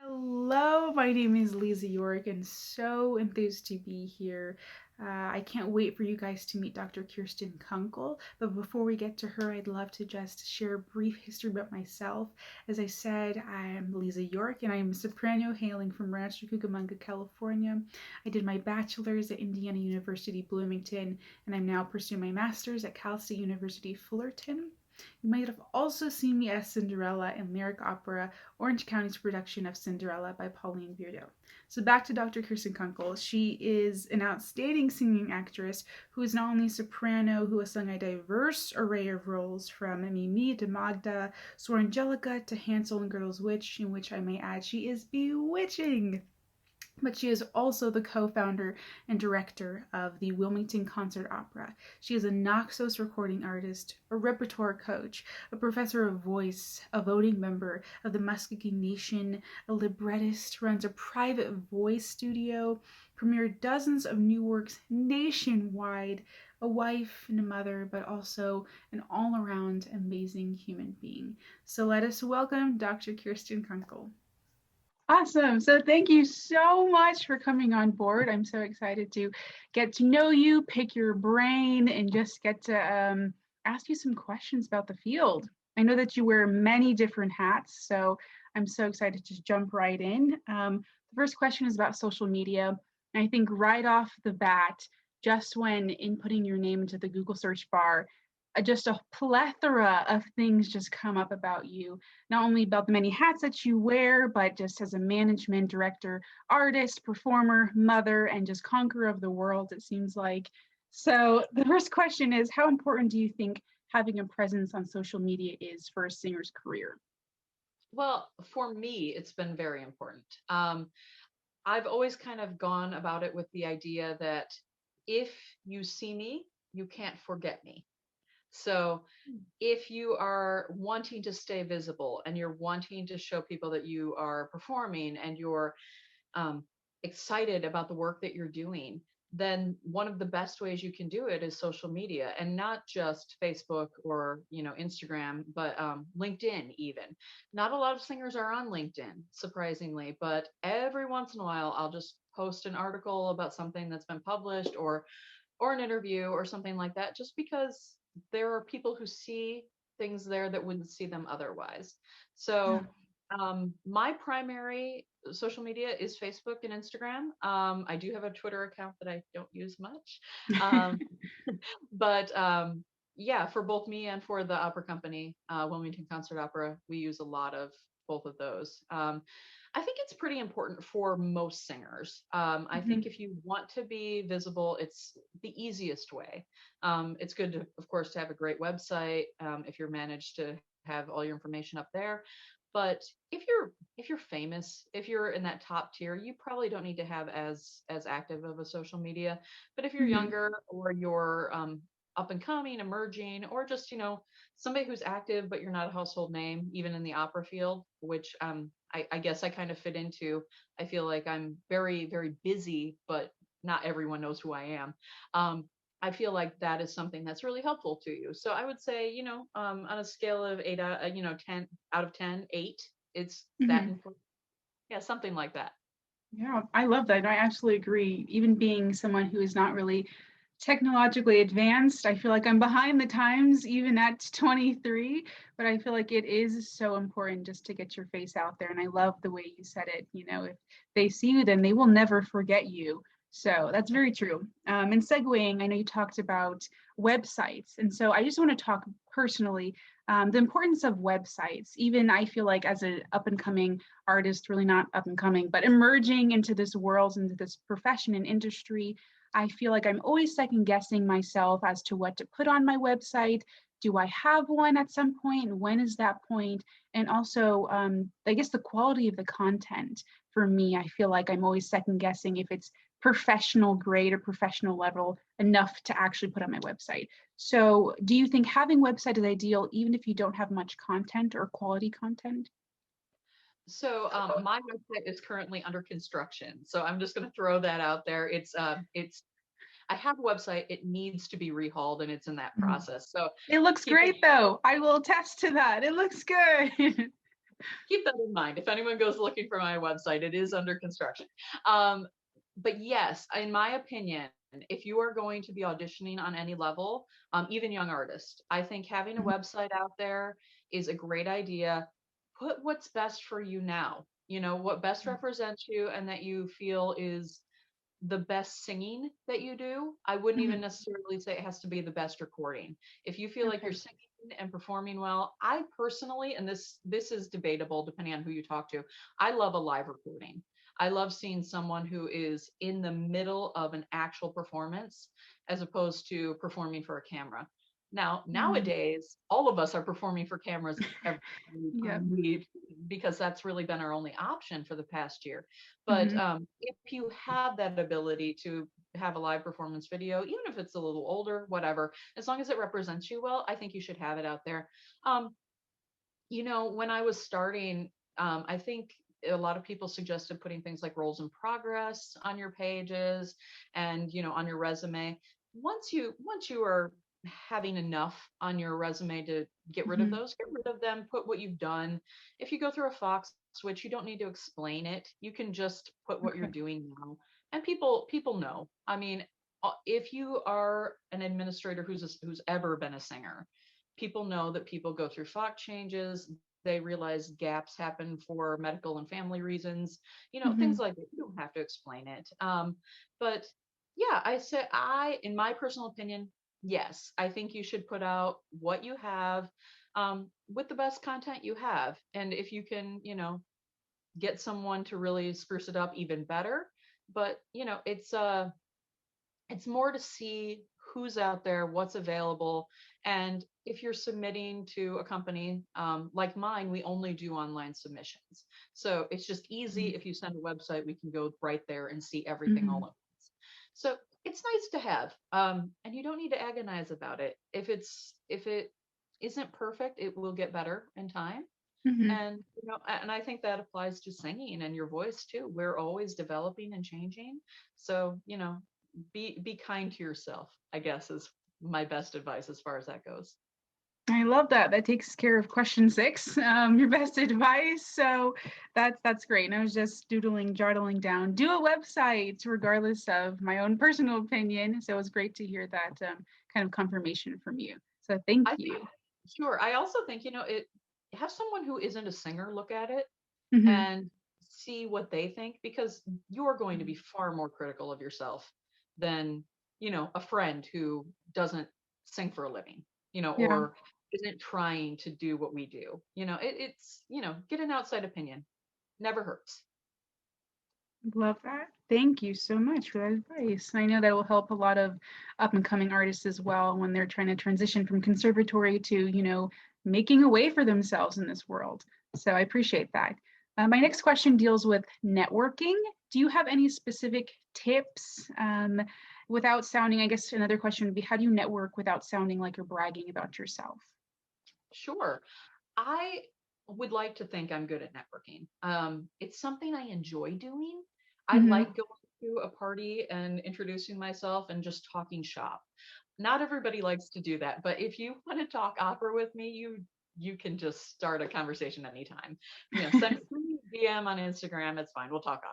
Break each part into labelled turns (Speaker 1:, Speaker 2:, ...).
Speaker 1: Hello, my name is Lisa York, and so enthused to be here. I can't wait for you guys to meet Dr. Kirsten Kunkle. But before we get to her, I'd love to just share a brief history about myself. As I said, I'm Lisa York, and I'm a soprano hailing from Rancho Cucamonga, California. I did my bachelor's at Indiana University Bloomington, and I'm now pursuing my master's at Cal State University Fullerton. You might have also seen me as Cinderella in lyric opera Orange County's production of Cinderella by Pauline Beardo. So back to Dr. Kirsten Kunkel. She is an outstanding singing actress who is not only a soprano who has sung a diverse array of roles from Mimi to Magda, Sor Angelica to Hansel and Gretel's Witch, in which I may add she is bewitching. But she is also the co-founder and director of the Wilmington Concert Opera. She is a Naxos recording artist, a repertoire coach, a professor of voice, a voting member of the Muskogee Nation, a librettist, runs a private voice studio, premiered dozens of new works nationwide, a wife and a mother, but also an all-around amazing human being. So let us welcome Dr. Kirsten Kunkel. Awesome. So thank you so much for coming on board. I'm so excited to get to know you, pick your brain, and just get to ask you some questions about the field. I know that you wear many different hats, so I'm so excited to jump right in. The first question is about social media. And I think right off the bat, just when inputting your name into the Google search bar, just a plethora of things just come up about you, not only about the many hats that you wear, but just as a management director, artist, performer, mother, and just conqueror of the world, it seems like. So the first question is, how important do you think having a presence on social media is for a singer's career?
Speaker 2: Well, for me, it's been very important. I've always kind of gone about it with the idea that if you see me, you can't forget me. So if you are wanting to stay visible and you're wanting to show people that you are performing and you're um, excited about the work that you're doing, then one of the best ways you can do it is social media, and not just Facebook or Instagram, but LinkedIn even. Not a lot of singers are on LinkedIn, surprisingly, but every once in a while I'll just post an article about something that's been published, or an interview or something like that, just because there are people who see things there that wouldn't see them otherwise.
Speaker 1: Yeah.
Speaker 2: So my primary social media is Facebook and Instagram. I do have a Twitter account that I don't use much. Um, but yeah, for both me and for the opera company, Wilmington Concert Opera, we use a lot of both of those. I think it's pretty important for most singers. I think
Speaker 1: Mhm.
Speaker 2: if you want to be visible, it's the easiest way. It's good to, of course, to have a great website, if you're managed to have all your information up there. But if you're famous, if you're in that top tier, you probably don't need to have as active of a social media. But if you're
Speaker 1: Mhm.
Speaker 2: younger, or you're up and coming, emerging, or just somebody who's active but you're not a household name, even in the opera field, which I guess I kind of fit into. I feel like I'm very, very busy, but not everyone knows who I am. Um, I feel like that is something that's really helpful to you. So I would say, on a scale of 10 out of 10, 8, it's that
Speaker 1: Mhm.
Speaker 2: important. Yeah, something like that.
Speaker 1: Yeah, I love that. I absolutely agree. Even being someone who is not really technologically advanced, I feel like I'm behind the times even at 23, but I feel like it is so important just to get your face out there. And I love the way you said it. If they see you, then they will never forget you. So that's very true. And segueing, I know you talked about websites. And so I just want to talk personally the importance of websites. Even I feel like as an up and coming artist, really not up and coming, but emerging into this world, into this profession and industry, I feel like I'm always second guessing myself as to what to put on my website. Do I have one at some point? When is that point? And also, I guess the quality of the content for me, I feel like I'm always second guessing if it's professional grade or professional level enough to actually put on my website. So, do you think having website is ideal even if you don't have much content or quality content?
Speaker 2: So my website is currently under construction. So I'm just going to throw that out there. It's I have a website. It needs to be rehauled, and it's in that
Speaker 1: Mhm.
Speaker 2: process. So
Speaker 1: It looks
Speaker 2: keep it.
Speaker 1: great though. I will attest to that. It looks good.
Speaker 2: Keep that in mind. If anyone goes looking for my website, it is under construction. Um, but yes, in my opinion, if you are going to be auditioning on any level, even young artists, I think having a
Speaker 1: Mhm.
Speaker 2: website out there is a great idea. Put what's best for you now, what best represents you and that you feel is the best singing that you do. I wouldn't even
Speaker 1: Mhm.
Speaker 2: necessarily say it has to be the best recording. If you feel like you're
Speaker 1: Okay.
Speaker 2: singing and performing well, I personally, and this is debatable depending on who you talk to, I love a live recording. I love seeing someone who is in the middle of an actual performance as opposed to performing for a camera. Now,
Speaker 1: Mm.
Speaker 2: nowadays, all of us are performing for cameras every
Speaker 1: Yep.
Speaker 2: time because that's really been our only option for the past year. But
Speaker 1: Mhm.
Speaker 2: if you have that ability to have a live performance video, even if it's a little older, whatever, as long as it represents you well, I think you should have it out there. Um, when I was starting, I think a lot of people suggested putting things like roles in progress on your pages and, on your resume. Once you are having enough on your resume to get rid of
Speaker 1: Mhm.
Speaker 2: those, get rid of them, put what you've done. If you go through a Fox switch, you don't need to explain it. You can just put what you're
Speaker 1: Okay.
Speaker 2: doing now. And people know. I mean, if you are an administrator who's ever been a singer, people know that people go through Fox changes. They realize gaps happen for medical and family reasons, things
Speaker 1: Mhm.
Speaker 2: like that. You don't have to explain it. But yeah, in my personal opinion, yes, I think you should put out what you have, with the best content you have. And if you can, get someone to really spruce it up, even better. But, it's more to see who's out there, what's available. And if you're submitting to a company like mine, we only do online submissions. So it's just easy. If you send a website, we can go right there and see everything all
Speaker 1: Mhm.
Speaker 2: at once. So it's nice to have. And you don't need to agonize about it. If it isn't perfect, it will get better in time.
Speaker 1: Mhm.
Speaker 2: And I think that applies to singing and your voice too. We're always developing and changing. So, be kind to yourself, I guess is my best advice as far as that goes.
Speaker 1: I love that. That takes care of question six, your best advice. So that's great. And I was just jottling down. Do a website, regardless of my own personal opinion. So it was great to hear that kind of confirmation from you. So thank
Speaker 2: I think,
Speaker 1: you.
Speaker 2: sure. I also think, have someone who isn't a singer look at it
Speaker 1: Hmm.
Speaker 2: and see what they think, because you're going to be far more critical of yourself than, a friend who doesn't sing for a living,
Speaker 1: Yeah,
Speaker 2: or isn't trying to do what we do. Get an outside opinion. Never hurts.
Speaker 1: love that. Thank you so much for that advice. I know that will help a lot of up and coming artists as well when they're trying to transition from conservatory to, making a way for themselves in this world. So I appreciate that. My next question deals with networking. Do you have any specific tips without sounding, I guess another question would be, how do you network without sounding like you're bragging about yourself?
Speaker 2: Sure. I would like to think I'm good at networking. It's something I enjoy doing. I
Speaker 1: Hmm.
Speaker 2: like going to a party and introducing myself and just talking shop. Not everybody likes to do that, but if you want to talk opera with me, you can just start a conversation anytime. Send me a DM on Instagram. It's fine. We'll talk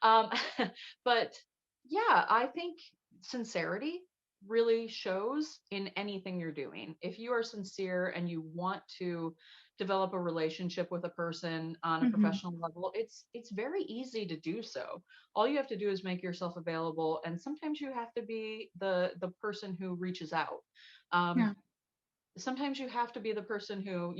Speaker 2: opera. But yeah, I think sincerity really shows in anything you're doing. If you are sincere and you want to develop a relationship with a person on a
Speaker 1: Hmm.
Speaker 2: professional level, it's very easy to do so. All you have to do is make yourself available, and sometimes you have to be the person who reaches out. um,
Speaker 1: Yeah.
Speaker 2: Sometimes you have to be the person who,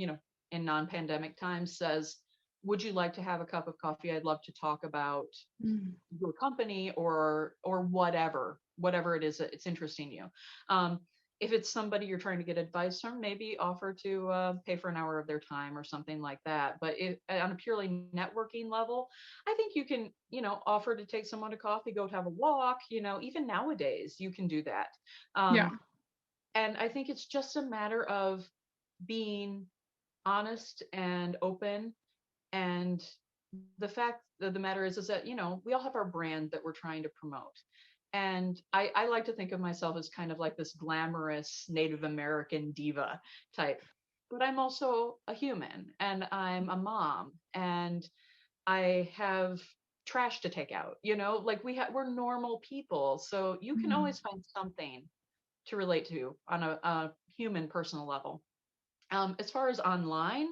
Speaker 2: in non-pandemic times says, would you like to have a cup of coffee? I'd love to talk about
Speaker 1: Mm.
Speaker 2: your company or whatever it is that it's interesting you. um, if it's somebody you're trying to get advice from, maybe offer to pay for an hour of their time or something like that. But on a purely networking level, I think you can, offer to take someone to coffee, go have a walk. Even nowadays you can do that.
Speaker 1: Yeah.
Speaker 2: And I think it's just a matter of being honest and open. And the fact of the matter is that, we all have our brand that we're trying to promote. And I like to think of myself as kind of like this glamorous Native American diva type. but I'm also a human and I'm a mom and I have trash to take out, like we're normal people. So you can
Speaker 1: Mhm.
Speaker 2: always find something to relate to on a human personal level. As far as online,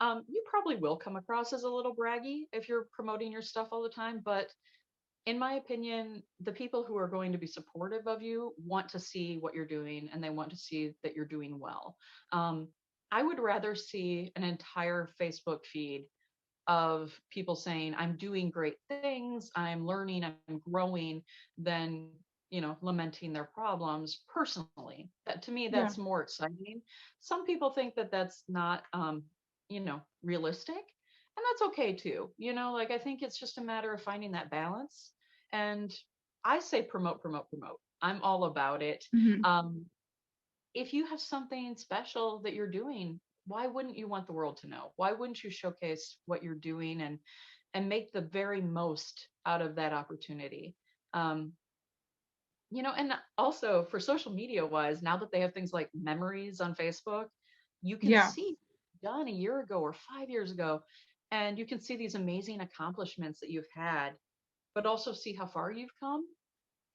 Speaker 2: you probably will come across as a little braggy if you're promoting your stuff all the time. But in my opinion, the people who are going to be supportive of you want to see what you're doing and they want to see that you're doing well. Um, I would rather see an entire Facebook feed of people saying, I'm doing great things, I'm learning, I'm growing, than, lamenting their problems personally. That to me,
Speaker 1: Yeah.
Speaker 2: that's more exciting. Some people think that that's not, realistic. And that's okay too. Like I think it's just a matter of finding that balance. And I say promote, promote, promote. I'm all about it.
Speaker 1: Mhm.
Speaker 2: Um, if you have something special that you're doing, why wouldn't you want the world to know? Why wouldn't you showcase what you're doing and make the very most out of that opportunity? Um, and also for social media wise, now that they have things like memories on Facebook, you can
Speaker 1: Yeah.
Speaker 2: see done a year ago or 5 years ago, and you can see these amazing accomplishments that you've had, but also see how far you've come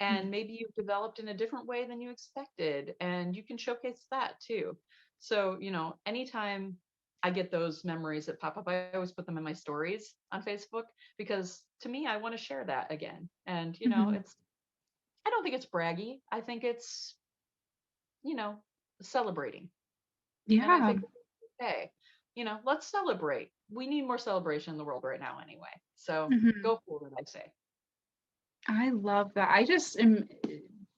Speaker 1: Mm.
Speaker 2: and maybe you've developed in a different way than you expected and you can showcase that too. So anytime I get those memories that pop up, I always put them in my stories on Facebook, because to me I want to share that again. And
Speaker 1: Mhm.
Speaker 2: it's, I don't think it's braggy, I think it's, you know celebrating. And I
Speaker 1: Yeah.
Speaker 2: think, okay, let's celebrate. We need more celebration in the world right now anyway, so
Speaker 1: Mhm.
Speaker 2: go for it, I say.
Speaker 1: I love that. I just am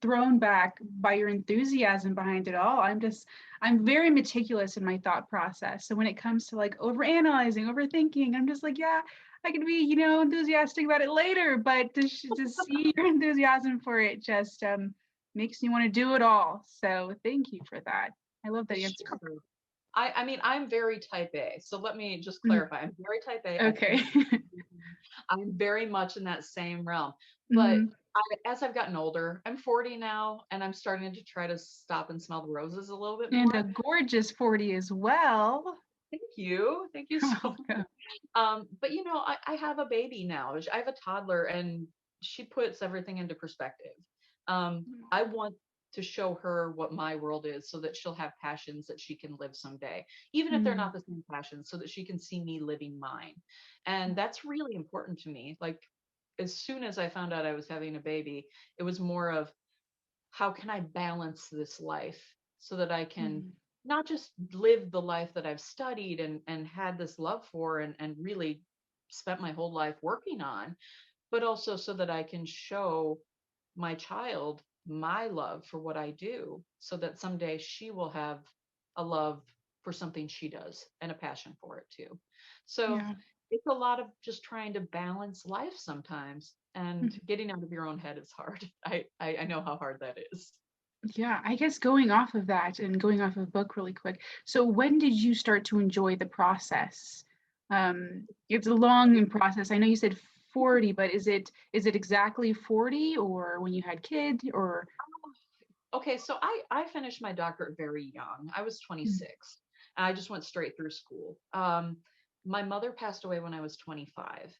Speaker 1: thrown back by your enthusiasm behind it all. I'm very meticulous in my thought process. So when it comes to like overanalyzing, overthinking, I'm just like, yeah, I can be, enthusiastic about it later, but to see your enthusiasm for it just makes me want to do it all. So thank you for that. I love that answer.
Speaker 2: Sure. I mean, I'm very type A. So let me just
Speaker 1: Mhm.
Speaker 2: clarify. I'm very type A. I
Speaker 1: Okay.
Speaker 2: think I'm very much in that same realm. But
Speaker 1: Mhm.
Speaker 2: as I've gotten older, I'm 40 now, and I'm starting to try to stop and smell the roses a little bit
Speaker 1: And a
Speaker 2: more.
Speaker 1: gorgeous 40 as well.
Speaker 2: Thank you. Thank you
Speaker 1: You're
Speaker 2: so much.
Speaker 1: welcome.
Speaker 2: But I have a baby now. I have a toddler, and she puts everything into perspective. I want to show her what my world is so that she'll have passions that she can live someday, even if they're
Speaker 1: Mm.
Speaker 2: not the same passions, so that she can see me living mine. And that's really important to me. Like, as soon as I found out I was having a baby, it was more of, how can I balance this life so that I can
Speaker 1: Mm.
Speaker 2: not just live the life that I've studied and had this love for and really spent my whole life working on, but also so that I can show my child my love for what I do, so that someday she will have a love for something she does and a passion for it too. So
Speaker 1: Yeah.
Speaker 2: it's a lot of just trying to balance life sometimes, and
Speaker 1: Mhm.
Speaker 2: getting out of your own head is hard. I know how hard that is.
Speaker 1: Yeah, I guess going off of that and going off of book really quick. So when did you start to enjoy the process? It's a long process. I know you said 40, but is it exactly 40 or when you had kids or
Speaker 2: Okay, so I finished my doctorate very young. I was
Speaker 1: Mm.
Speaker 2: 26. And I just went straight through school. My mother passed away when I was 25,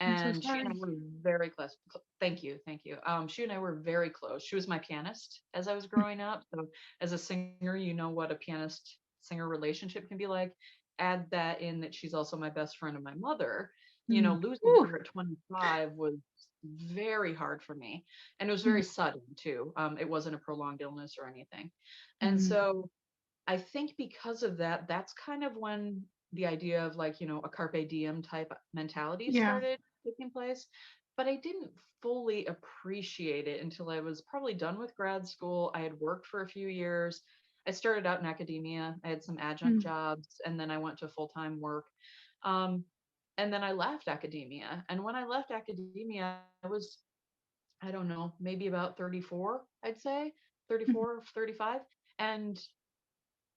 Speaker 1: I'm so
Speaker 2: and she and I
Speaker 1: sorry.
Speaker 2: were very close. Thank you, thank you. She and I were very close. She was my pianist as I was growing up. So as a singer, you know what a pianist singer relationship can be like. Add that in that she's also my best friend and my mother.
Speaker 1: Mm.
Speaker 2: Losing
Speaker 1: Whew.
Speaker 2: her at 25 was very hard for me, and it was
Speaker 1: Mm.
Speaker 2: very sudden too. It wasn't a prolonged illness or anything. And
Speaker 1: Mm.
Speaker 2: so I think because of that, that's kind of when the idea of, like, a carpe diem type mentality
Speaker 1: Yeah.
Speaker 2: started taking place. But I didn't fully appreciate it until I was probably done with grad school. I had worked for a few years. I started out in academia. I had some adjunct
Speaker 1: Mm.
Speaker 2: jobs, and then I went to full-time work. Um, and then I left academia. And when I left academia, I was, I don't know, maybe about 34, I'd say,
Speaker 1: Mhm.
Speaker 2: 34, 35. And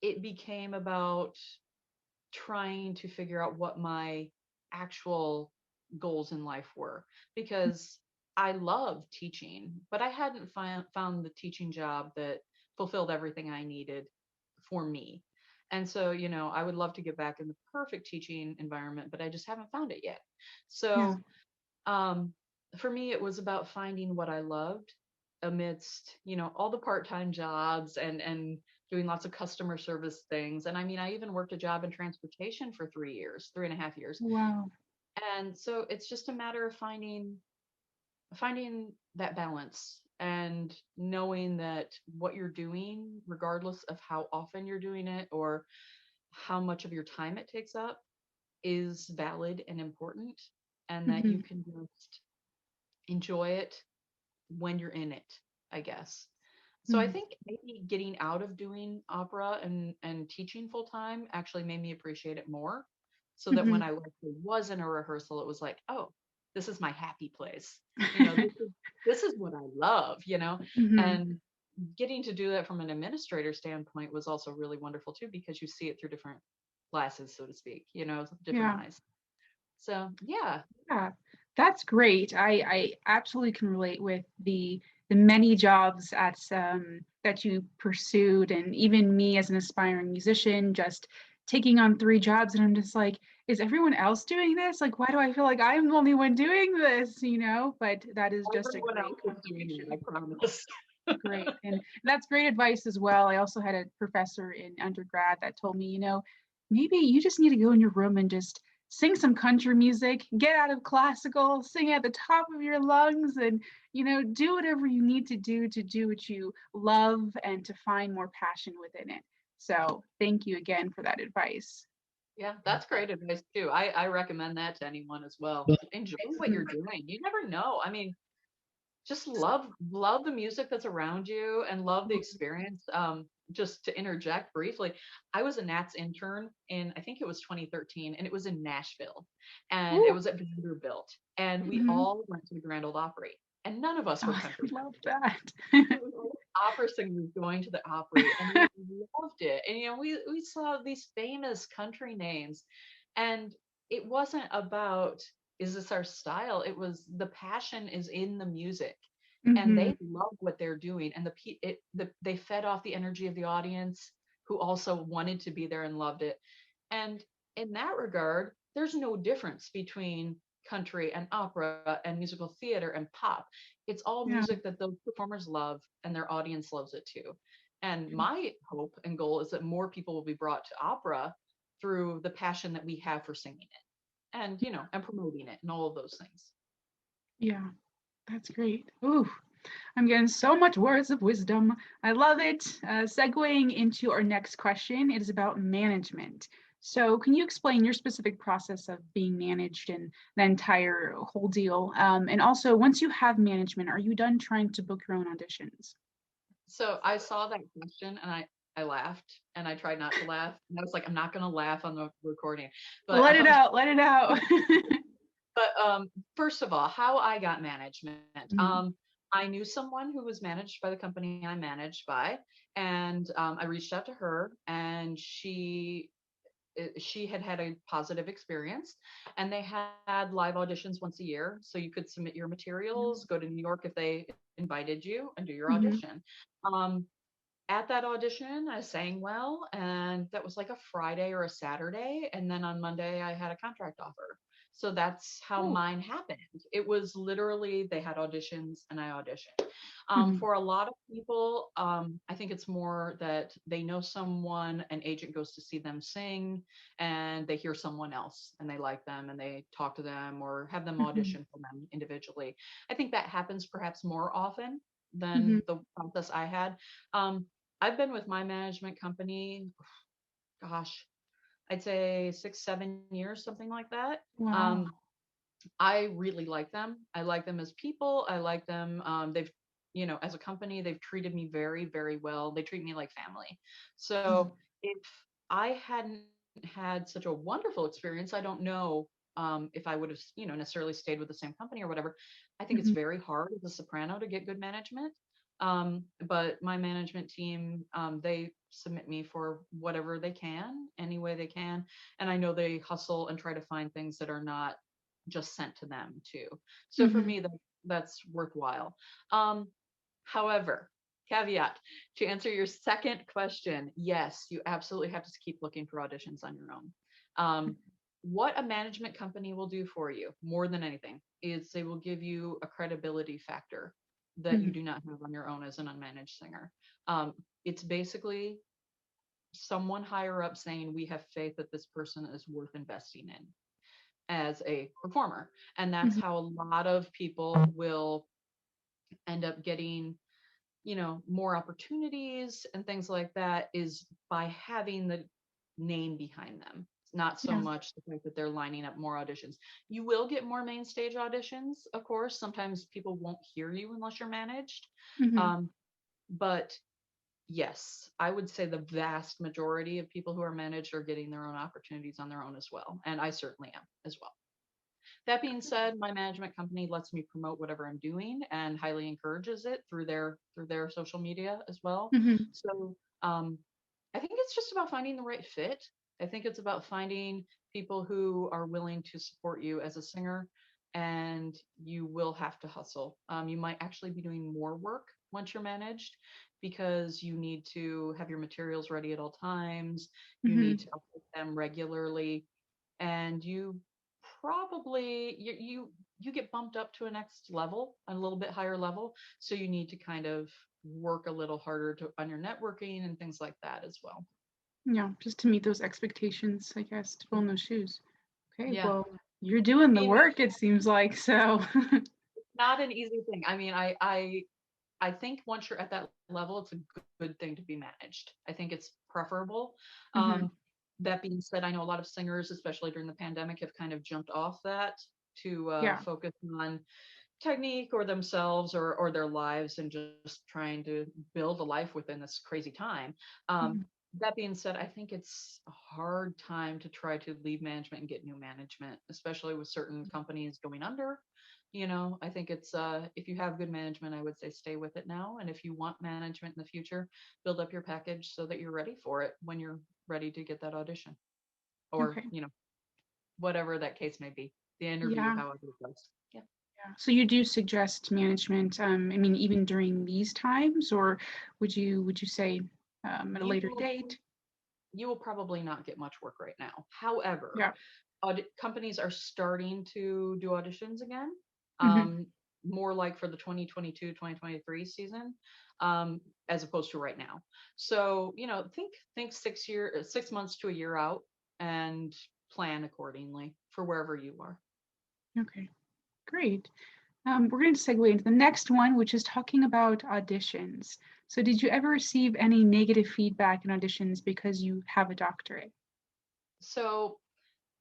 Speaker 2: it became about trying to figure out what my actual goals in life were, because I love teaching, but I hadn't found the teaching job that fulfilled everything I needed for me. And so, I would love to get back in the perfect teaching environment, but I just haven't found it yet.
Speaker 1: Yeah.
Speaker 2: So, um, for me, it was about finding what I loved amidst, all the part-time jobs and doing lots of customer service things. And I mean, I even worked a job in transportation for 3 years, 3.5 years.
Speaker 1: Wow.
Speaker 2: And so it's just a matter of finding that balance and knowing that what you're doing, regardless of how often you're doing it or how much of your time it takes up, is valid and important, and that you
Speaker 1: Hmm.
Speaker 2: can just enjoy it when you're in it, I guess. So I
Speaker 1: Hmm.
Speaker 2: think maybe getting out of doing opera and teaching full time actually made me appreciate it more. So that when
Speaker 1: Hmm.
Speaker 2: I actually was in a rehearsal, it was like, oh, this is my happy place. This is what I love,
Speaker 1: Hmm.
Speaker 2: and getting to do that from an administrator standpoint was also really wonderful too, because you see it through different glasses, so to speak, different
Speaker 1: Yeah.
Speaker 2: eyes. So yeah.
Speaker 1: Yeah, that's great. I absolutely can relate with the many jobs at that you pursued, and even me as an aspiring musician, just taking on 3 jobs, and I'm just like, is everyone else doing this? Like, why do I feel like I'm the only one doing this? But that is just a
Speaker 2: Everyone
Speaker 1: great
Speaker 2: else is doing it, I
Speaker 1: combination.
Speaker 2: promise.
Speaker 1: Great. And that's great advice as well. I also had a professor in undergrad that told me, maybe you just need to go in your room and just sing some country music, get out of classical, sing at the top of your lungs, and, do whatever you need to do what you love and to find more passion within it. So thank you again for that advice.
Speaker 2: Yeah, that's great advice too. I recommend that to anyone as well. Enjoy what
Speaker 1: Mhm.
Speaker 2: you're doing. You never know. I mean, just love the music that's around you and love the experience. Just to interject briefly, I was a Nats intern in, I think it was 2013, and it was in Nashville, and it
Speaker 1: Ooh.
Speaker 2: was at Vanderbilt, and we
Speaker 1: Mhm.
Speaker 2: all went to the Grand Ole Opry, and none of us
Speaker 1: Oh,
Speaker 2: were
Speaker 1: I
Speaker 2: country
Speaker 1: love
Speaker 2: singers.
Speaker 1: that.
Speaker 2: It was all opera singers going to the Opry, and we loved it. And we saw these famous country names, and it wasn't about, is this our style? It was, the passion is in the music, and
Speaker 1: Hmm.
Speaker 2: they love what they're doing, and they fed off the energy of the audience, who also wanted to be there and loved it. And in that regard, there's no difference between country and opera and musical theater and pop. It's all
Speaker 1: Yeah.
Speaker 2: music that those performers love, and their audience loves it too. And my hope and goal is that more people will be brought to opera through the passion that we have for singing it, and and promoting it and all of those things.
Speaker 1: Yeah. That's great. Ooh, I'm getting so much words of wisdom. I love it. Segueing into our next question, it is about management. So, can you explain your specific process of being managed and the entire whole deal? And also, once you have management, are you done trying to book your own auditions?
Speaker 2: So I saw that question, and I laughed, and I tried not to laugh. And I was like, I'm not going to laugh on the recording. But
Speaker 1: Let it out. Let it out.
Speaker 2: first of all, how I got management.
Speaker 1: Mhm.
Speaker 2: I knew someone who was managed by the company I managed by, and I reached out to her, and she had had a positive experience, and they had live auditions once a year, so you could submit your materials, go to New York if they invited you, and do your
Speaker 1: Mhm.
Speaker 2: audition. um, at that audition, I sang well, and that was like a Friday or a Saturday. And then on Monday, I had a contract offer. So that's how
Speaker 1: Cool.
Speaker 2: mine happened. It was literally, they had auditions and I auditioned.
Speaker 1: Mhm.
Speaker 2: For a lot of people, I think it's more that they know someone, an agent goes to see them sing, and they hear someone else and they like them and they talk to them or have them
Speaker 1: Mhm.
Speaker 2: audition for them individually. I think that happens perhaps more often
Speaker 1: Mhm.
Speaker 2: than the process I had. Um, I've been with my management company, gosh, I'd say 6, 7 years, something like that.
Speaker 1: Wow.
Speaker 2: Um, I really like them. I like them as people. I like them. They've, as a company, they've treated me very, very well. They treat me like family.
Speaker 1: Mhm.
Speaker 2: So if I hadn't had such a wonderful experience, I don't know if I would have, necessarily stayed with the same company or whatever. I think it's
Speaker 1: Mhm.
Speaker 2: very hard as a soprano to get good management. But my management team, they submit me for whatever they can, any way they can. And I know they hustle and try to find things that are not just sent to them too. So for
Speaker 1: Mhm.
Speaker 2: me, that's worthwhile. Um, However, caveat to answer your second question, yes, you absolutely have to keep looking for auditions on your own. What a management company will do for you more than anything is they will give you a credibility factor that you
Speaker 1: Mhm.
Speaker 2: do not have on your own as an unmanaged singer. It's basically someone higher up saying, we have faith that this person is worth investing in as a performer. And that's
Speaker 1: Mhm.
Speaker 2: how a lot of people will end up getting, more opportunities and things like that, is by having the name behind them. It's not so
Speaker 1: Yeah.
Speaker 2: much the fact that they're lining up more auditions. You will get more main stage auditions, of course. Sometimes people won't hear you unless you're managed.
Speaker 1: Mhm.
Speaker 2: Um, but yes, I would say the vast majority of people who are managed are getting their own opportunities on their own as well. And I certainly am as well. That being said, my management company lets me promote whatever I'm doing and highly encourages it through their social media as well.
Speaker 1: Mhm.
Speaker 2: So I think it's just about finding the right fit. I think it's about finding people who are willing to support you as a singer, and you will have to hustle. You might actually be doing more work once you're managed because you need to have your materials ready at all times. You need
Speaker 1: Mhm.
Speaker 2: to update them regularly, and you get bumped up to a next level, a little bit higher level, so you need to kind of work a little harder on your networking and things like that as well.
Speaker 1: Yeah, just to meet those expectations, I guess, to fill in those shoes. Okay,
Speaker 2: Yeah,
Speaker 1: well, you're doing the
Speaker 2: being
Speaker 1: work, it seems like. So,
Speaker 2: not an easy thing. I mean, I think once you're at that level, it's a good thing to be managed. I think it's preferable.
Speaker 1: Mhm.
Speaker 2: um that being said, I know a lot of singers, especially during the pandemic, have kind of jumped off that to
Speaker 1: Yeah.
Speaker 2: focus on technique or themselves or their lives, and just trying to build a life within this crazy time.
Speaker 1: Mhm.
Speaker 2: That being said, I think it's a hard time to try to leave management and get new management, especially with certain companies going under. I think it's if you have good management, I would say stay with it now. And if you want management in the future, build up your package so that you're ready for it when you're ready to get that audition, or
Speaker 1: Okay.
Speaker 2: whatever that case may be, the interview,
Speaker 1: Yeah.
Speaker 2: however it goes. Yeah.
Speaker 1: Yeah. So you do suggest management, I mean, even during these times, or would you say at a
Speaker 2: You
Speaker 1: later
Speaker 2: will
Speaker 1: date?
Speaker 2: you will probably not get much work right now. However,
Speaker 1: Yeah.
Speaker 2: companies are starting to do auditions again,
Speaker 1: Mhm.
Speaker 2: um, more like for the 2022-2023 season, um, as opposed to right now. So, think 6 months to a year out, and plan accordingly for wherever you are.
Speaker 1: Okay. Great. We're going to segue into the next one, which is talking about auditions. So, did you ever receive any negative feedback in auditions because you have a doctorate?
Speaker 2: So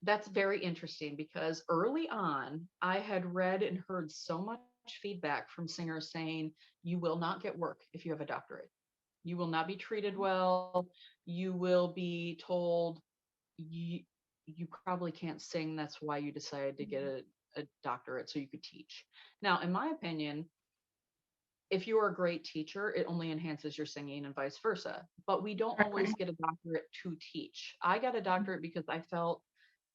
Speaker 2: that's very interesting because early on, I had read and heard so much feedback from singers saying, you will not get work if you have a doctorate. You will not be treated well. You will be told you, you probably can't sing. That's why you decided to get a doctorate so you could teach. Now, in my opinion, if you are a great teacher, it only enhances your singing and vice versa. But we don't always
Speaker 1: Exactly.
Speaker 2: get a doctorate to teach. I got a doctorate because I felt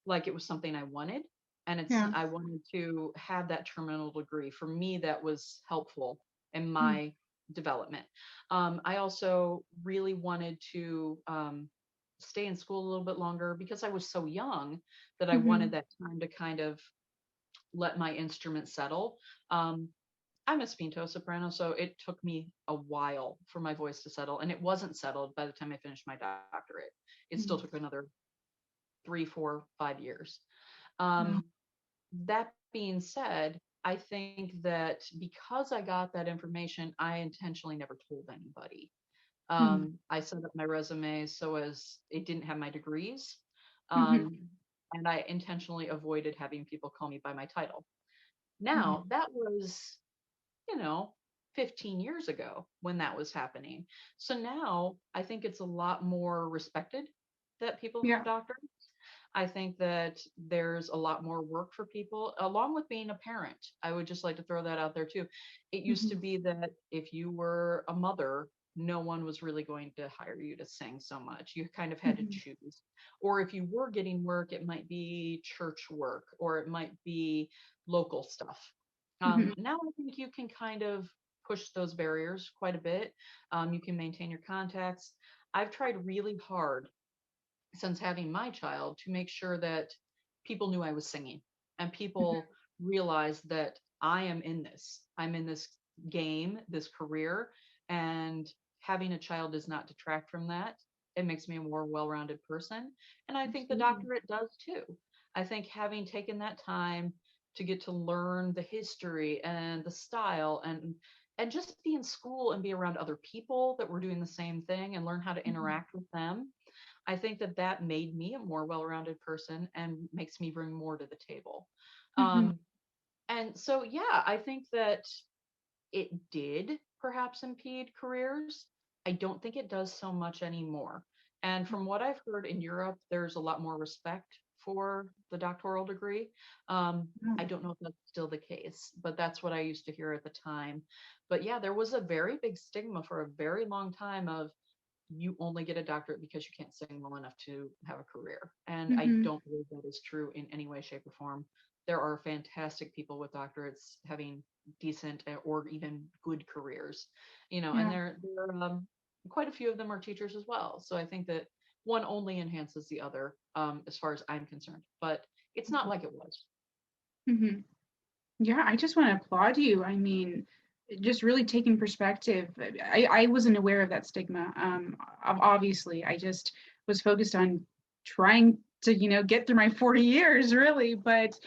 Speaker 2: like it was something I wanted. And
Speaker 1: Yeah.
Speaker 2: I wanted to have that terminal degree. For me, that was helpful in
Speaker 1: Mm.
Speaker 2: my development. I also really wanted to stay in school a little bit longer because I was so young that I wanted
Speaker 1: Mhm.
Speaker 2: that time to kind of let my instrument settle. Um, I'm a spinto soprano, so it took me a while for my voice to settle, and it wasn't settled by the time I finished my doctorate. It still
Speaker 1: Mm.
Speaker 2: took another 3, 4, 5 years.
Speaker 1: Wow.
Speaker 2: Um, that being said, I think that because I got that information, I intentionally never told anybody.
Speaker 1: Mm.
Speaker 2: I set up my resume so as it didn't have my degrees.
Speaker 1: Mhm.
Speaker 2: Um, and I intentionally avoided having people call me by my title.
Speaker 1: Mm.
Speaker 2: Now, that was, you know, 15 years ago when that was happening. So now I think it's a lot more respected that people have
Speaker 1: Yeah.
Speaker 2: doctors. I think that there's a lot more work for people, along with being a parent. I would just like to throw that out there too. It used to
Speaker 1: Mhm.
Speaker 2: be that if you were a mother, no one was really going to hire you to sing so much. You kind of had to
Speaker 1: Mhm.
Speaker 2: choose. Or if you were getting work, it might be church work or it might be local stuff.
Speaker 1: Mhm.
Speaker 2: Now I think you can kind of push those barriers quite a bit. You can maintain your contacts. I've tried really hard since having my child to make sure that people knew I was singing and people realized that I'm in this game, this career, and having a child does not detract from that. It makes me a more well-rounded person. And I think the
Speaker 1: Absolutely.
Speaker 2: doctorate does too. I think having taken that time to get to learn the history and the style and just be in school and be around other people that were doing the same thing and learn how to
Speaker 1: Mhm.
Speaker 2: interact with them. I think that that made me a more well-rounded person and makes me bring more to the table.
Speaker 1: Mhm.
Speaker 2: Um, and so, yeah, I think that it did perhaps impede careers. I don't think it does so much anymore. And from what I've heard in Europe, there's a lot more respect for the doctoral degree. I
Speaker 1: Mhm.
Speaker 2: don't know if that's still the case, but that's what I used to hear at the time. But yeah, there was a very big stigma for a very long time of you only get a doctorate because you can't sing well enough to have a career. And I
Speaker 1: Mhm.
Speaker 2: don't believe that is true in any way, shape, or form. There are fantastic people with doctorates having decent or even good careers, and
Speaker 1: Yeah.
Speaker 2: quite a few of them are teachers as well. So I think that one only enhances the other, as far as I'm concerned, but it's not like it was.
Speaker 1: Mhm. Yeah, I just want to applaud you. I mean, just really taking perspective. I wasn't aware of that stigma. Obviously, I just was focused on trying to, get through my 40 years, really, but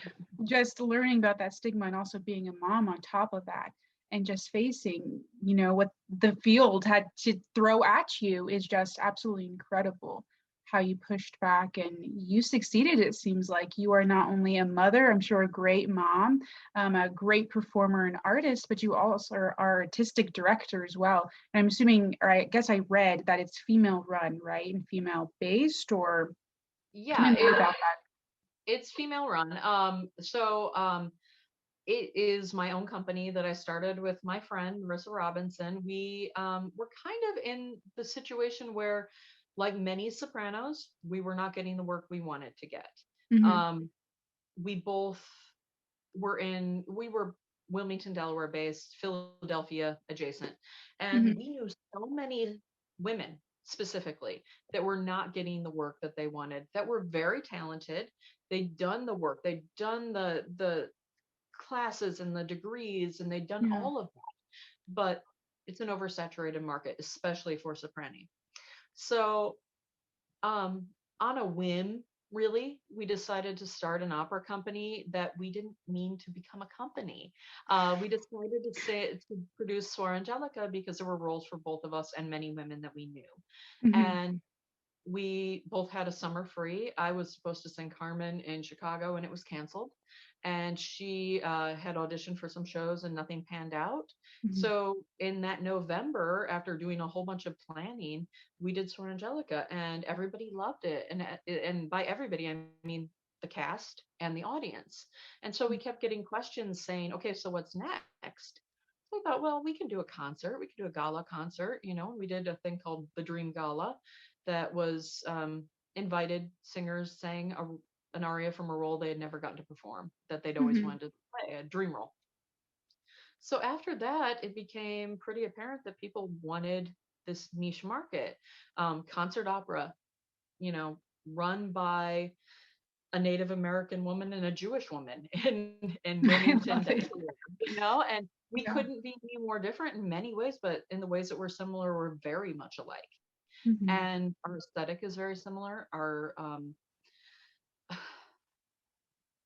Speaker 1: just learning about that stigma and also being a mom on top of that and just facing, what the field had to throw at you is just absolutely incredible how you pushed back and you succeeded. It seems like you are not only a mother, I'm sure a great mom, a great performer and artist, but you also are artistic director as well. And I'm assuming, or I guess I read that it's female run, right? And female based, or tell
Speaker 2: Yeah,
Speaker 1: me more about
Speaker 2: it's female run. It is my own company that I started with my friend Marissa Robinson. We were kind of in the situation where, like many sopranos, we were not getting the work we wanted to get.
Speaker 1: that. Hmm.
Speaker 2: Um, we both we were Wilmington, Delaware based, Philadelphia adjacent, and
Speaker 1: Hmm.
Speaker 2: we knew so many women specifically that were not getting the work that they wanted, that were very talented. They'd done the work, they'd done the classes and the degrees, and they'd done
Speaker 1: Yeah.
Speaker 2: all of that, but it's an oversaturated market, especially for soprani. So, um, on a whim, really, we decided to start an opera company that we didn't mean to become a company. We decided to produce Suor Angelica because there were roles for both of us and many women that we knew.
Speaker 1: Hmm.
Speaker 2: And we both had a summer free. I was supposed to sing Carmen in Chicago and it was canceled. And she had auditioned for some shows and nothing panned out.
Speaker 1: Hmm.
Speaker 2: So in that November, after doing a whole bunch of planning, we did Sor Angelica and everybody loved it. And by everybody, I mean the cast and the audience. And so we kept getting questions saying, okay, so what's next? So I thought, well, we can do a concert. We can do a gala concert, and we did a thing called the Dream Gala that was invited singers sang an aria from a role they had never gotten to perform that they'd always
Speaker 1: Hmm.
Speaker 2: wanted to play, a dream role. So after that, it became pretty apparent that people wanted this niche market, concert opera, you know, run by a Native American woman and a Jewish woman in
Speaker 1: I
Speaker 2: Wilmington,
Speaker 1: love it.
Speaker 2: Delaware, and we
Speaker 1: Yeah.
Speaker 2: couldn't be any more different in many ways, but in the ways that were similar, were very much alike.
Speaker 1: Hmm.
Speaker 2: And our aesthetic is very similar.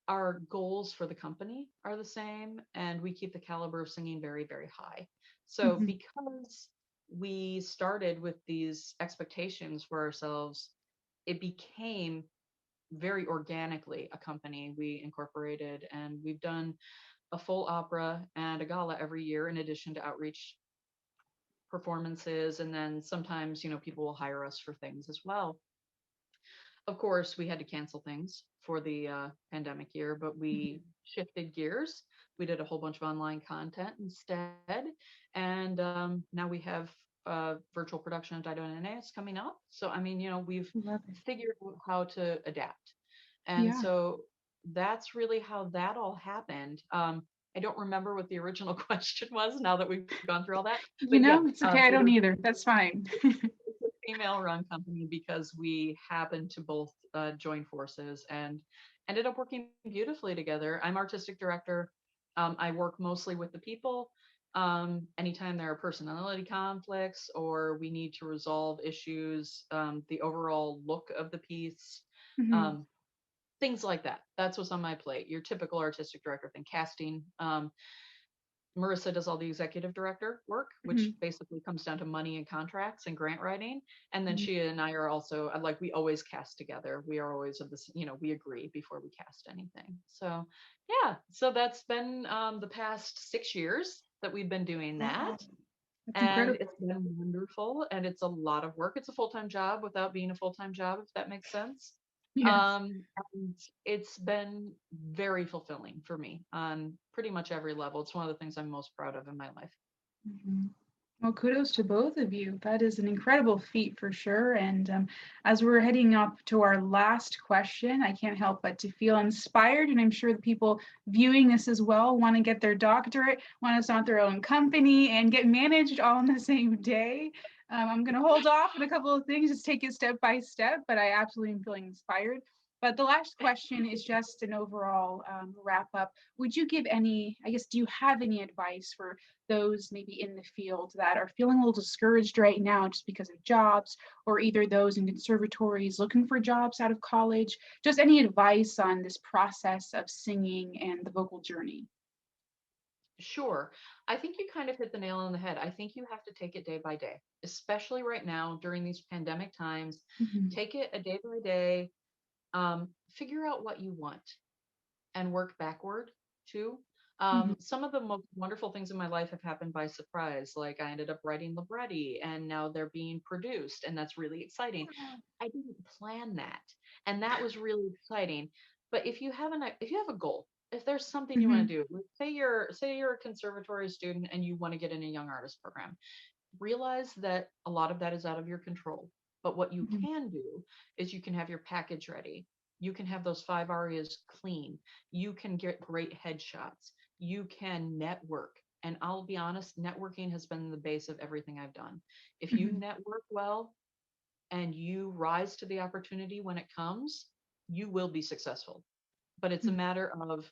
Speaker 2: Our goals for the company are the same, and we keep the caliber of singing very, very high. So
Speaker 1: Hmm.
Speaker 2: because we started with these expectations for ourselves, it became very organically a company. We incorporated, and we've done a full opera and a gala every year in addition to outreach performances, and then sometimes people will hire us for things as well. Of course, we had to cancel things for the pandemic year, but we shifted gears. We did a whole bunch of online content instead. And now we have virtual production of Dido and Aeneas coming up. So, I mean, we've
Speaker 1: Love it.
Speaker 2: figured out how to adapt. And
Speaker 1: Yeah.
Speaker 2: so that's really how that all happened. I don't remember what the original question was now that we've gone through all that.
Speaker 1: You
Speaker 2: But yeah,
Speaker 1: know, it's okay. I
Speaker 2: it
Speaker 1: don't
Speaker 2: is
Speaker 1: either. That's fine.
Speaker 2: it's a female-run company because we happen to both join forces and ended up working beautifully together. I'm artistic director. I work mostly with the people. Anytime there are personality conflicts or we need to resolve issues, the overall look of the piece,
Speaker 1: Hmm.
Speaker 2: um, things like that. That's what's on my plate. Your typical artistic director thing, casting. Marissa does all the executive director work, which
Speaker 1: Hmm.
Speaker 2: basically comes down to money and contracts and grant writing. And then
Speaker 1: Hmm.
Speaker 2: she and I are also like, we always cast together. We are always of this, we agree before we cast anything. So yeah, so that's been the past 6 years that we've been doing that.
Speaker 1: Wow, that's
Speaker 2: And
Speaker 1: incredible.
Speaker 2: it's been wonderful and it's a lot of work. It's a full-time job without being a full-time job, if that makes sense.
Speaker 1: Yes.
Speaker 2: And it's been very fulfilling for me on pretty much every level. It's one of the things I'm most proud of in my life.
Speaker 1: Mhm. Well, kudos to both of you. That is an incredible feat for sure. And as we're heading up to our last question, I can't help but to feel inspired. And I'm sure the people viewing this as well want to get their doctorate, want to start their own company, and get managed all in the same day. I'm going to hold off on a couple of things, just take it step by step, but I absolutely am feeling inspired. But the last question is just an overall wrap up. Would you give any, I guess, do you have any advice for those maybe in the field that are feeling a little discouraged right now just because of jobs, or either those in conservatories looking for jobs out of college? Just any advice on this process of singing and the vocal journey?
Speaker 2: Sure. I think you kind of hit the nail on the head. I think you have to take it day by day, especially right now during these pandemic times.
Speaker 1: Mhm.
Speaker 2: Take it a day by day. Figure out what you want and work backward too.
Speaker 1: Mhm.
Speaker 2: Some of the most wonderful things in my life have happened by surprise. Like I ended up writing libretti and now they're being produced, and that's really exciting. I didn't plan that, and that was really exciting. But if you have a goal, if there's something you want
Speaker 1: Mhm.
Speaker 2: to do, like say you're a conservatory student and you want to get in a young artist program, realize that a lot of that is out of your control. But what you
Speaker 1: Mhm.
Speaker 2: can do is you can have your package ready. You can have those 5 arias clean. You can get great headshots. You can network. And I'll be honest, networking has been the base of everything I've done. If you
Speaker 1: Mhm.
Speaker 2: network well and you rise to the opportunity when it comes, you will be successful. But it's a
Speaker 1: Mhm.
Speaker 2: matter of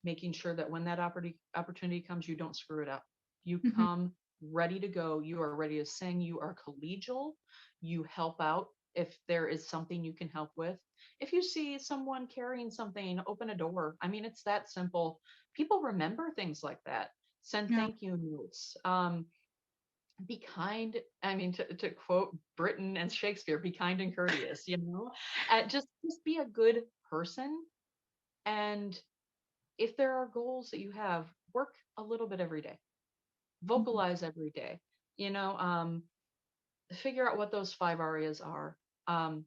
Speaker 2: making sure that when that opportunity comes, you don't screw it up. You
Speaker 1: Mhm.
Speaker 2: come ready to go. You are ready to sing. You are collegial. You help out if there is something you can help with. If you see someone carrying something, open a door. I mean, it's that simple. People remember things like that. Send
Speaker 1: Yeah.
Speaker 2: thank you notes. Be kind. I mean, to quote Britain and Shakespeare, be kind and courteous. Just be a good person. And if there are goals that you have, work a little bit every day,
Speaker 1: Mhm.
Speaker 2: vocalize every day, you know, figure out what those 5 arias are. Um,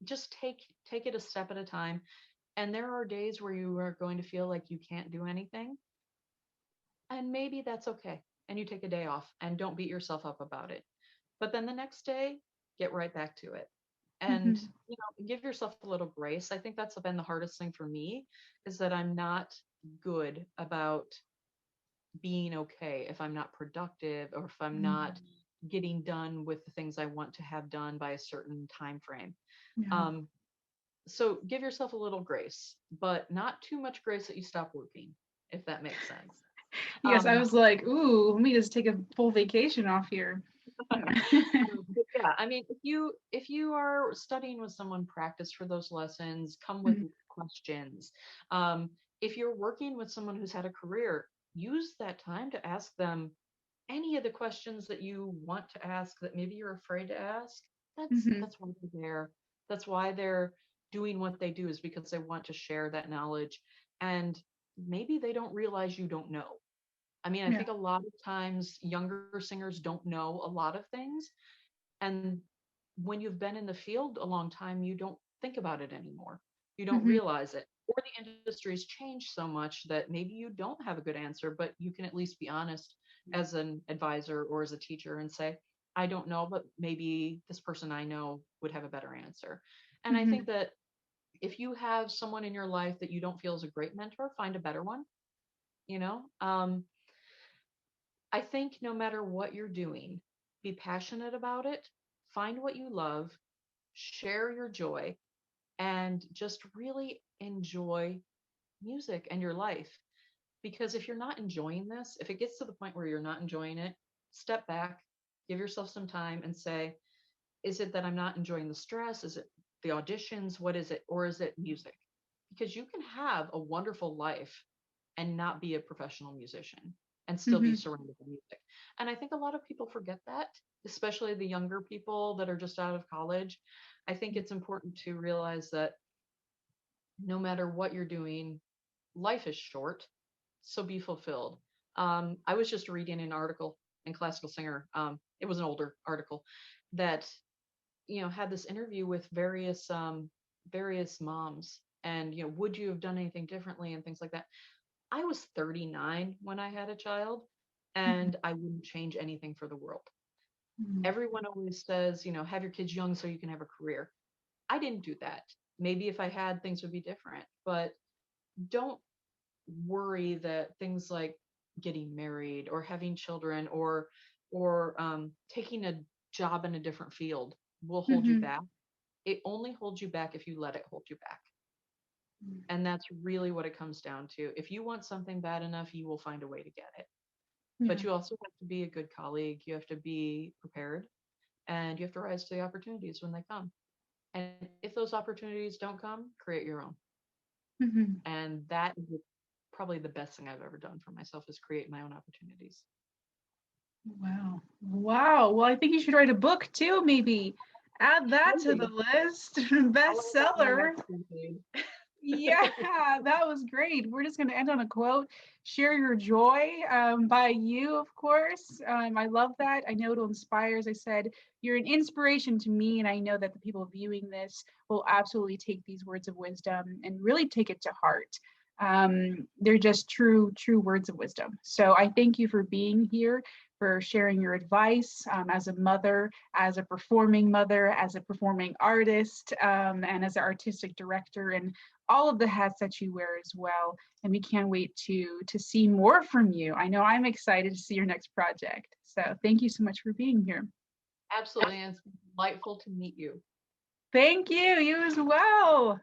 Speaker 2: just take it a step at a time. And there are days where you are going to feel like you can't do anything, and maybe that's okay. And you take a day off and don't beat yourself up about it. But then the next day, get right back to it. And
Speaker 1: Mhm.
Speaker 2: give yourself a little grace. I think that's been the hardest thing for me, is that I'm not good about being okay if I'm not productive or if I'm not
Speaker 1: Mhm.
Speaker 2: getting done with the things I want to have done by a certain time frame.
Speaker 1: Yeah.
Speaker 2: Um, so give yourself a little grace, but not too much grace that you stop working, if that makes sense.
Speaker 1: Yes, I
Speaker 2: Um,
Speaker 1: was like, ooh, let me just take a full vacation off here.
Speaker 2: but yeah, I mean, if you are studying with someone, practice for those lessons, come with
Speaker 1: Mhm.
Speaker 2: questions. Um, if you're working with someone who's had a career, use that time to ask them any of the questions that you want to ask that maybe you're afraid to ask. that's
Speaker 1: Mhm.
Speaker 2: that's why they're there. That's why they're doing what they do, is because they want to share that knowledge. And maybe they don't realize you don't know. I mean, I
Speaker 1: Yeah.
Speaker 2: think a lot of times younger singers don't know a lot of things, and when you've been in the field a long time, you don't think about it anymore. You don't
Speaker 1: Mhm.
Speaker 2: realize it. Or the industry's changed so much that maybe you don't have a good answer, but you can at least be honest as an advisor or as a teacher and say, I don't know, but maybe this person I know would have a better answer. And I think
Speaker 1: Mhm.
Speaker 2: that if you have someone in your life that you don't feel is a great mentor, find a better one. you know? I think no matter what you're doing, be passionate about it, find what you love, share your joy, and just really enjoy music and your life. Because if you're not enjoying this, if it gets to the point where you're not enjoying it, step back, give yourself some time and say, is it that I'm not enjoying the stress? Is it the auditions? What is it? Or is it music? Because you can have a wonderful life and not be a professional musician and still be
Speaker 1: Hmm.
Speaker 2: surrounded by music. And I think a lot of people forget that, especially the younger people that are just out of college. I think it's important to realize that no matter what you're doing, life is short, so be fulfilled. I was just reading an article in Classical Singer. It was an older article that had this interview with various moms, and would you have done anything differently and things like that. I was 39 when I had a child,
Speaker 1: Hmm.
Speaker 2: and I wouldn't change anything for the world.
Speaker 1: Hmm.
Speaker 2: Everyone always says, have your kids young so you can have a career. I didn't do that. Maybe if I had, things would be different, but don't worry that things like getting married or having children or taking a job in a different field will hold you
Speaker 1: Hmm.
Speaker 2: back. It only holds you back if you let it hold you back. And that's really what it comes down to. If you want something bad enough, you will find a way to get it. But
Speaker 1: Yeah.
Speaker 2: you also have to be a good colleague. You have to be prepared and you have to rise to the opportunities when they come. And if those opportunities don't come, create your own.
Speaker 1: Hmm.
Speaker 2: And that is probably the best thing I've ever done for myself is create my own opportunities.
Speaker 1: Wow. Wow. Well, I think you should write a book too, maybe. Add that to the
Speaker 2: Maybe
Speaker 1: list.
Speaker 2: I'll learn that in my
Speaker 1: Bestseller.
Speaker 2: next crusade.
Speaker 1: Yeah, that was great. We're just going to end on a quote. Share your joy by you, of course. I love that. I know it'll inspire. As I said, you're an inspiration to me, and I know that the people viewing this will absolutely take these words of wisdom and really take it to heart. They're just true, true words of wisdom. So I thank you for being here, for sharing your advice as a mother, as a performing mother, as a performing artist, and as an artistic director, and all of the hats that you wear as well. And we can't wait to see more from you. I know I'm excited to see your next project. So thank you so much for being here.
Speaker 2: Absolutely. And it's delightful to meet you.
Speaker 1: Thank you. You as well.